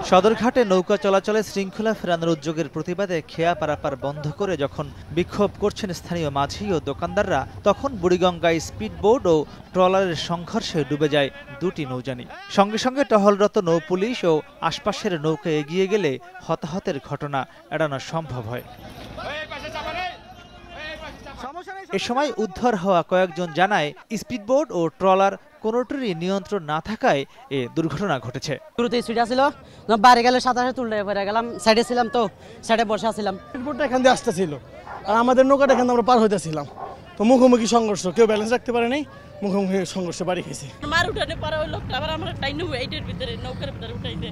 সদরঘাটে নৌকা চলাচলে শৃঙ্খলা ফেরানোর উদ্যোগের প্রতিবাদে খেয়া পারাপার বন্ধ করে যখন বিক্ষোভ করছেন স্থানীয় মাঝি ও দোকানদাররা, তখন বুড়িগঙ্গায় স্পিডবোট ও ট্রলারের সংঘর্ষে ডুবে যায় দুটি নৌযানী। সঙ্গে সঙ্গে টহলরত নৌপুলিশ ও আশপাশের নৌকা এগিয়ে গেলে হতাহতের ঘটনা এড়ানো সম্ভব হয়। এ সময় উদ্ধার হওয়া কয়েকজন জানায়, স্পিডবোট ও ট্রলার কোনোটিরই নিয়ন্ত্রণ না থাকায় এ দুর্ঘটনা ঘটেছে। শুরুতে স্পিড ছিল, বাড়ি গেলে সাঁতারে তুলতে পড়ে গেলাম, সাইডে ছিলাম তো সাইডে বসে আছিলাম। স্পিডবোটটা এখান দিয়ে আসতেছিল আর আমাদের নৌকাটা এখান আমরা পার হইতেছিলাম, তো মুখোমুখি সংঘর্ষ, কেউ ব্যালেন্স রাখতে পারে নাই, মুখোমুখি সংঘর্ষে বাড়ি খেয়েছে। মার উঠানে পারে ওই লোকটা আবার আমরা টাইনু এইটার ভিতরে নৌকার ভিতরে উঠাইতে,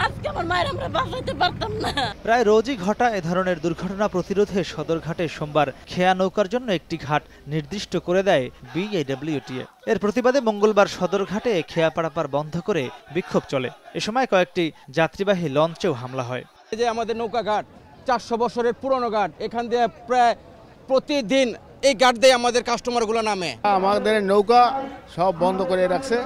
আজকে আমার মায়ের আমরা বাঁচাইতে পারতাম না। প্রায় রোজই ঘটা এ ধরনের দুর্ঘটনা প্রতিরোধে সদরঘাটে সোমবার খেয়া নৌকার জন্য একটি ঘাট নির্দিষ্ট করে দেয় বিআইডব্লিউটিএ। এর প্রতিবাদে মঙ্গলবার সদরঘাটে খেয়া পারাপার বন্ধ করে বিক্ষোভ চলে। এ সময় কয়েকটি যাত্রীবাহী লঞ্চেও হামলা হয়। এই যে আমাদের নৌকা ঘাট 400 বছরের পুরনো ঘাট, এখান দিয়ে প্রায় প্রতিদিন এই ঘাট দিয়ে আমাদের কাস্টমারগুলো নামে। আমাদের নৌকা সব বন্ধ করে রাখছে,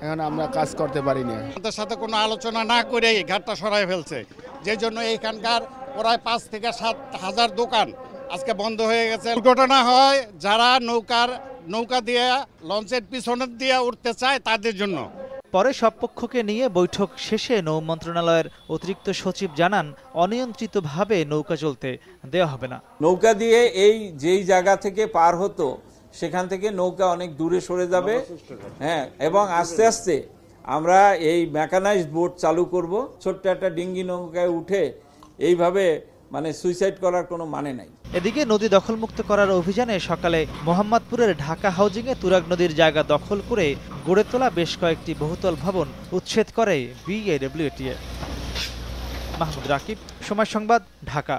এখন আমরা কাজ করতে পারি না। আমাদের সাথে কোনো আলোচনা না করে এই ঘাটটা সরাই ফেলছে, যে জন্য এইখানকার প্রায় 5 থেকে 7 হাজার দোকান আজকে বন্ধ হয়ে গেছে। দুর্ঘটনা হয় যারা নৌকা দিয়ে লঞ্চের পিছনের দিয়ে উঠতে চায় তাদের জন্য। পরে সব পক্ষকে নিয়ে বৈঠক শেষে নৌ মন্ত্রণালয়ের অতিরিক্ত সচিব জানান, অনিয়ন্ত্রিতভাবে নৌকা চলতে দেওয়া হবে না। নৌকা দিয়ে এই যেই জায়গা থেকে পার হতো সেখান থেকে নৌকা অনেক দূরে সরে যাবে, হ্যাঁ, এবং আস্তে আস্তে আমরা এই মেকানাইজড বোট চালু করব। ছোট্ট একটা ডিঙ্গি নৌকায় উঠে এইভাবে সুইসাইড করার কোনো মানে নাই। এদিকে নদী দখলমুক্ত করার অভিযানে সকালে মোহাম্মদপুরের ঢাকা হাউজিংয়ে তুরাগ নদীর জায়গা দখল করে গড়ে তোলা বেশ কয়েকটি বহুতল ভবন উচ্ছেদ করে বিআইডব্লিউটিএ। মাহমুদ রাকিব, সময় সংবাদ, ঢাকা।